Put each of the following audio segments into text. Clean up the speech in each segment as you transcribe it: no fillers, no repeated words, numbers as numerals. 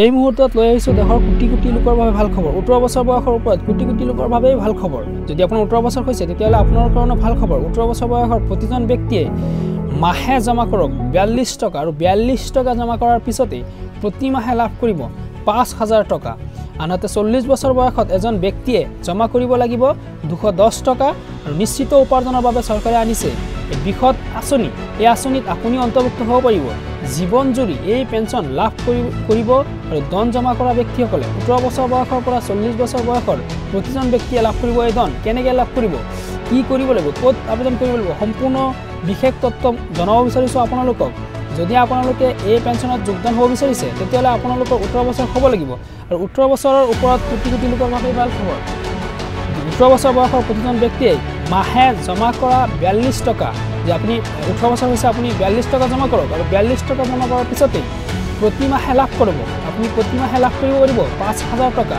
এই মুহূৰ্তত লৈ আহিছোঁ দেশৰ কোটি কোটি লোকৰ বাবে ভাল খবৰ 18 বছৰ বয়সৰ ওপৰত কোটি কোটি লোকৰ বাবে ভাল খবৰ যদি আপোনাৰ 18 বছৰ হৈছে তেতিয়াহ'লে আপোনাৰ কাৰণে ভাল খবৰ 18 বছৰ বয়সৰ প্ৰতিজন ব্যক্তিয়ে মাহে জমা কৰক 42 টকা আৰু 42 টকা জমা কৰাৰ পিছতে প্ৰতি মাহে লাভ কৰিব 5000 টকা আনহাতে 40 বছৰ বয়সত এজন ব্যক্তিয়ে জমা কৰিব লাগিব 210 টকা আৰু নিশ্চিত উপাৰ্জনৰ বাবে চৰকাৰে আনিছে বিখত আঁচনি এই আঁচনিত আপুনি অন্তৰ্ভুক্ত হ'ব পাৰিব জীৱন জুৰি এই পেঞ্চন লাভ কৰিব আৰু ধন জমা কৰা ব্যক্তিসকলে 18 বছৰ বয়সৰ পৰা 40 বছৰ বয়সৰ প্ৰতিজন ব্যক্তিয়ে লাভ কৰিব এই ধন কেনেকৈ লাভ কৰিব কি কৰিব লাগিব ক'ত আবেদন কৰিব লাগিব সম্পূৰ্ণ বিশেষ তথ্য জনাব বিচাৰিছো আপোনালোকক যদি আপোনালোকে এই পেঞ্চনত যোগদান হ'ব বিচাৰিছে তেতিয়াহ'লে আপোনালোকৰ 18 বছৰ হ'ব লাগিব আৰু 18 বছৰৰ ওপৰত কোটি কোটি লোকৰ বাবে ভাল খবৰ 18 বছৰ বয়সৰ প্ৰতিজন ব্যক্তিয়ে মাহে জমা কৰা 42 টকা যে আপুনি 18 বছৰ হৈছে আপুনি 42 টকা জমা কৰক আৰু 42 টকা জমা কৰাৰ পিছতে প্ৰতি মাহে লাভ কৰিব আপুনি প্ৰতি মাহে লাভ কৰিব পাৰিব 5000 টকা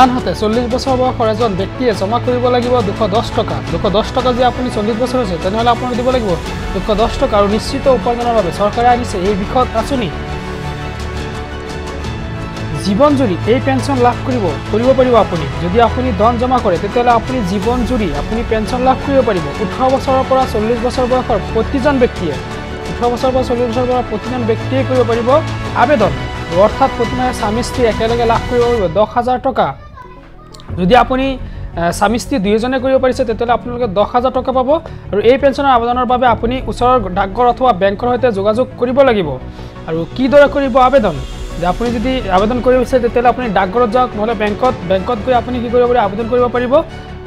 আনহাতে 40 বছৰ বয়সৰ এজন ব্যক্তিয়ে জমা কৰিব লাগিব 210 টকা 210 টকা যে আপুনি 40 বছৰ হৈছে তেনেহ'লে আপুনি দিব লাগিব 210 টকা আৰু নিশ্চিত উপাৰ্জনৰ বাবে চৰকাৰে আনিছে এই বিখত আঁচনি জীৱন জুৰি এই পেঞ্চন লাভ কৰিব পাৰিব আপুনি যদি আপুনি ধন জমা কৰে তেতিয়াহ'লে আপুনি জীৱন জুৰি আপুনি পেঞ্চন লাভ কৰিব পাৰিব 18 বছৰৰ পৰা 40 বছৰ বয়সৰ প্ৰতিজন ব্যক্তিয়ে 18 বছৰৰ পৰা 40 বছৰ বয়সৰ প্ৰতিজন ব্যক্তিয়ে কৰিব পাৰিব আবেদন অৰ্থাৎ প্ৰতিমাহে স্বামী স্ত্ৰী একেলগে লাভ কৰিব পাৰিব 10000 টকা যদি আপুনি স্বামী স্ত্ৰী দুয়োজনে কৰিব পাৰিছে তেতিয়াহ'লে আপোনালোকে 10000 টকা পাব আৰু এই পেঞ্চনৰ আবেদনৰ বাবে আপুনি ওচৰৰ ডাকঘৰ অথবা বেংকৰ সৈতে যোগাযোগ কৰিব লাগিব আৰু কিদৰে কৰিব আবেদন যে আপুনি যদি আবেদন কৰিব বিচাৰে তেতিয়াহ'লে আপুনি ডাকঘৰত যাওক নহ'লে বেংকত গৈ আপুনি কি কৰিব পাৰিব আবেদন কৰিব পাৰিব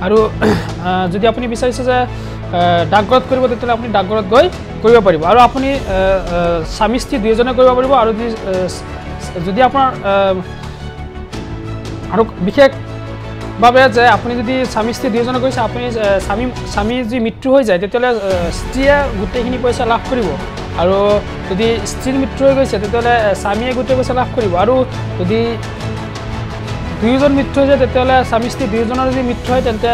আৰু যদি আপুনি বিচাৰিছে যে ডাকঘৰত কৰিব তেতিয়াহ'লে আপুনি ডাকঘৰত গৈ কৰিব পাৰিব আৰু আপুনি স্বামী স্ত্ৰী দুয়োজনে কৰিব পাৰিব আৰু যদি আপোনাৰ আৰু বিশেষভাৱে যে আপুনি যদি স্বামী স্ত্ৰী দুয়োজনে কৰিছে আপুনি স্বামী যদি মৃত্যু হৈ যায় তেতিয়াহ'লে স্ত্ৰীয়ে গোটেইখিনি পইচা লাভ কৰিব আৰু যদি স্ত্ৰীৰ মৃত্যু হৈ গৈছে তেতিয়াহ'লে স্বামীয়ে গোটেই পইচা লাভ কৰিব আৰু যদি দুয়োজন মৃত্যু হৈ যায় তেতিয়াহ'লে স্বামী স্ত্ৰী দুয়োজনৰ যদি মৃত্যু হয় তেন্তে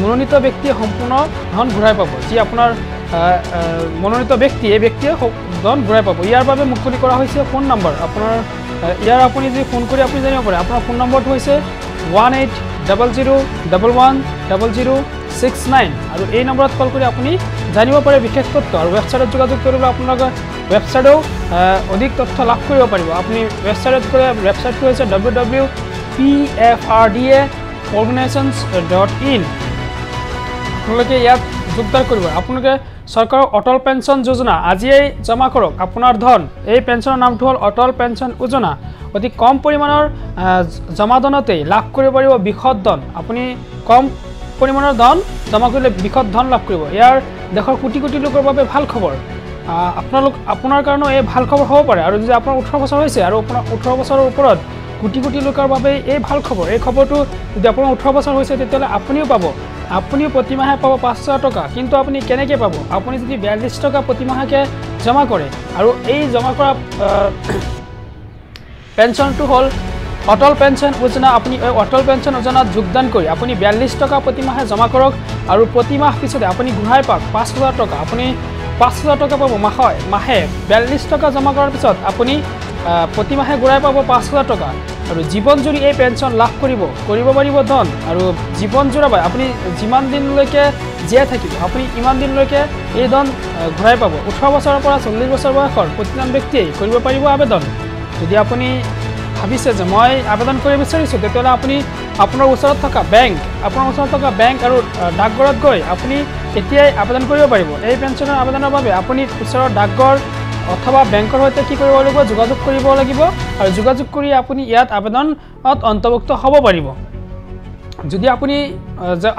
মনোনীত ব্যক্তিয়ে সম্পূৰ্ণ ধন ঘূৰাই পাব যি আপোনাৰ মনোনীত ব্যক্তি এই ব্যক্তিয়ে ধন ঘূৰাই পাব ইয়াৰ বাবে মুকলি কৰা হৈছে ফোন নম্বৰ আপোনাৰ ইয়াৰ আপুনি যদি ফোন কৰি আপুনি জানিব পাৰে আপোনাৰ ফোন নম্বৰটো হৈছে 1800110069 আৰু এই নম্বৰত কল কৰি আপুনি জানিব পাৰে বিশেষ তথ্য আৰু ৱেবছাইটত যোগাযোগ কৰিবলৈ আপোনালোকে ৱেবছাইটেও অধিক তথ্য লাভ কৰিব পাৰিব আপুনি ৱেবছাইটত গ'লে ৱেবছাইটটো হৈছে www.pfrdaorganizations.in আপোনালোকে ইয়াত যোগদান কৰিব আপোনালোকে চৰকাৰৰ অটল পেঞ্চন যোজনা আজিয়েই জমা কৰক আপোনাৰ ধন এই পেঞ্চনৰ নামটো হ'ল অটল পেঞ্চন যোজনা অতি কম পৰিমাণৰ জমা ধনতেই লাভ কৰিব পাৰিব বিশদ ধন আপুনি কম পৰিমাণৰ ধন জমা কৰিলে বিশদ ধন লাভ কৰিব ইয়াৰ দেশৰ কোটি কোটি লোকৰ বাবে ভাল খবৰ আপোনাৰ কাৰণে এই ভাল খবৰ হ'ব পাৰে আৰু যদি আপোনাৰ 18 বছৰ হৈছে আৰু আপোনাৰ 18 বছৰৰ ওপৰত কোটি কোটি লোকৰ বাবে এই ভাল খবৰ এই খবৰটো যদি আপোনাৰ 18 বছৰ হৈছে তেতিয়াহ'লে আপুনিও পাব আপুনিও প্ৰতি মাহে পাব 5000 টকা কিন্তু আপুনি কেনেকৈ পাব আপুনি যদি 42 টকা প্ৰতি মাহকে জমা কৰে আৰু এই জমা কৰা পেঞ্চনটো হ'ল অটল পেঞ্চন যোজনা আপুনি এই অটল পেঞ্চন যোজনাত যোগদান কৰি আপুনি 42 টকা প্ৰতি মাহে জমা কৰক আৰু প্ৰতি মাহ পিছতে আপুনি ঘূৰাই পাওক 5000 টকা আপুনি 5000 টকা পাব মাহে 42 টকা জমা কৰাৰ পিছত আপুনি প্ৰতি মাহে ঘূৰাই পাব 5000 টকা আৰু জীৱন জুৰি এই পেঞ্চন লাভ কৰিব পাৰিব ধন আৰু জীৱন জোৰা আপুনি যিমান দিনলৈকে জীয়াই থাকিব আপুনি ইমান দিনলৈকে এই ধন ঘূৰাই পাব 18 বছৰৰ পৰা 40 বছৰ বয়সৰ প্ৰতিজন ব্যক্তিয়ে কৰিব পাৰিব আবেদন যদি আপুনি ভাবিছে যে মই আবেদন কৰিব বিচাৰিছোঁ তেতিয়াহ'লে আপুনি আপোনাৰ ওচৰত থকা বেংক আৰু ডাকঘৰত গৈ আপুনি এতিয়াই আবেদন কৰিব পাৰিব এই পেঞ্চনৰ আবেদনৰ বাবে আপুনি ওচৰৰ ডাকঘৰ অথবা বেংকৰ সৈতে কি কৰিব লাগিব যোগাযোগ কৰিব লাগিব আৰু যোগাযোগ কৰি আপুনি ইয়াত আবেদনত অন্তৰ্ভুক্ত হ'ব পাৰিব যদি আপুনি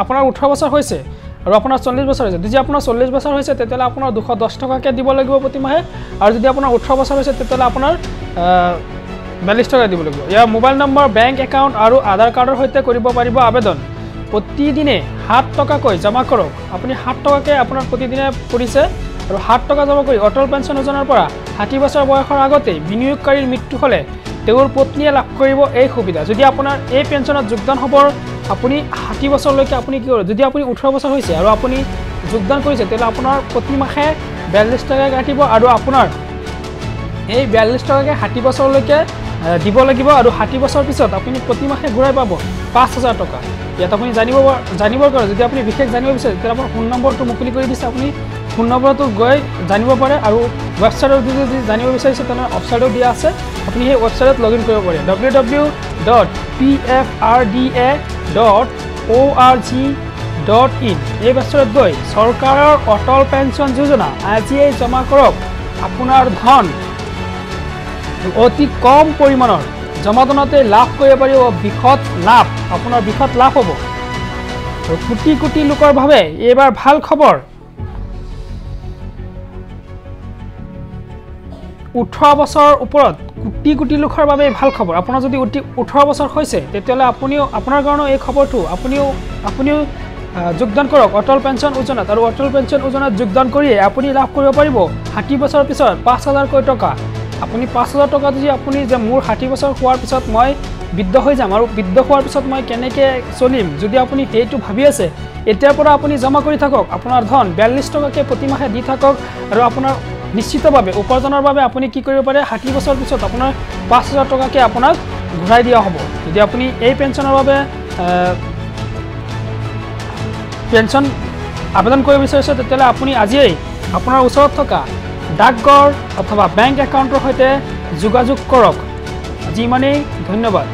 আপোনাৰ 18 বছৰ হৈছে আৰু আপোনাৰ 40 বছৰ হৈছে যদি আপোনাৰ 40 বছৰ হৈছে তেতিয়াহ'লে আপোনাৰ 210 টকাকৈ দিব লাগিব প্ৰতি মাহে আৰু যদি আপোনাৰ 18 বছৰ হৈছে তেতিয়াহ'লে আপোনাৰ 42 টকা দিব লাগিব ইয়াৰ মোবাইল নম্বৰ বেংক একাউণ্ট আৰু আধাৰ কাৰ্ডৰ সৈতে কৰিব পাৰিব আবেদন প্ৰতিদিনে 7 টকাকৈ জমা কৰক আপুনি 7 টকাকৈ আপোনাৰ প্ৰতিদিনে পৰিছে আৰু 7 টকা জমা কৰি অটল পেঞ্চন যোজনাৰ পৰা 60 বছৰ বয়সৰ আগতে বিনিয়োগকাৰীৰ মৃত্যু হ'লে তেওঁৰ পত্নীয়ে লাভ কৰিব এই সুবিধা যদি আপোনাৰ এই পেঞ্চনত যোগদান হ'ব আপুনি 60 বছৰলৈকে আপুনি কি কৰিব যদি আপুনি 18 বছৰ হৈছে আৰু আপুনি যোগদান কৰিছে তেতিয়াহ'লে আপোনাৰ প্ৰতি মাহে 42 টকা কাটিব আৰু আপোনাৰ এই 42 টকাকৈ 60 বছৰলৈকে দিব লাগিব আৰু 60 বছৰ পিছত আপুনি প্ৰতি মাহে ঘূৰাই পাব 5000 টকা ইয়াত আপুনি জানিবৰ কাৰণে যদি আপুনি বিশেষ জানিব বিচাৰে তেতিয়া আপোনাৰ ফোন নম্বৰটো মুকলি কৰি দিছে আপুনি ফোন নম্বৰটো গৈ জানিব পাৰে আৰু ৱেবছাইটত যদি জানিব বিচাৰিছে তেনে ৱেবছাইটত দিয়া আছে আপুনি সেই ৱেবছাইটত লগইন কৰিব পাৰে www.pfrda.org.in এই ৱেবছাইটত গৈ চৰকাৰৰ অটল পেঞ্চন যোজনা আজিয়েই জমা কৰক আপোনাৰ ধন অতি কম পৰিমাণৰ জমাধনতে লাভ কৰিব পাৰিব বিশদ লাভ আপোনাৰ বিশদ লাভ হ'ব কোটি কোটি লোকৰ বাবে এইবাৰ ভাল খবৰ 18 বছৰৰ ওপৰত কোটি কোটি লোকৰ বাবে ভাল খবৰ আপোনাৰ যদি 18 বছৰ হৈছে তেতিয়ালে আপুনিও আপোনাৰ কাৰণে এই খবৰটো আপুনিও যোগদান কৰক অটল পেঞ্চন যোজনাত আৰু অটল পেঞ্চন যোজনাত যোগদান কৰি আপুনি লাভ কৰিব পাৰিব 60 বছৰ পিছত 5000 টকা আপুনি 5000 টকা যদি আপুনি যে মোৰ 60 বছৰ হোৱাৰ পিছত মই বৃদ্ধ হৈ যাম আৰু বৃদ্ধ হোৱাৰ পিছত মই কেনেকৈ চলিম যদি আপুনি সেইটো ভাবি আছে এতিয়াৰ পৰা আপুনি জমা কৰি থাকক আপোনাৰ ধন 42 টকাকৈ প্ৰতি মাহে দি থাকক আৰু আপোনাৰ নিশ্চিতভাৱে উপাৰ্জনৰ বাবে আপুনি কি কৰিব পাৰে 60 বছৰ পিছত আপোনাৰ 5000 টকাকৈ আপোনাক ঘূৰাই দিয়া হ'ব যদি আপুনি এই পেঞ্চনৰ বাবে পেঞ্চন আবেদন কৰিব বিচাৰিছে তেতিয়ালে আপুনি আজিয়েই আপোনাৰ ওচৰত থকা ডাকঘৰ অথবা বেংক একাউণ্টৰ সৈতে যোগাযোগ কৰক আজি ইমানেই ধন্যবাদ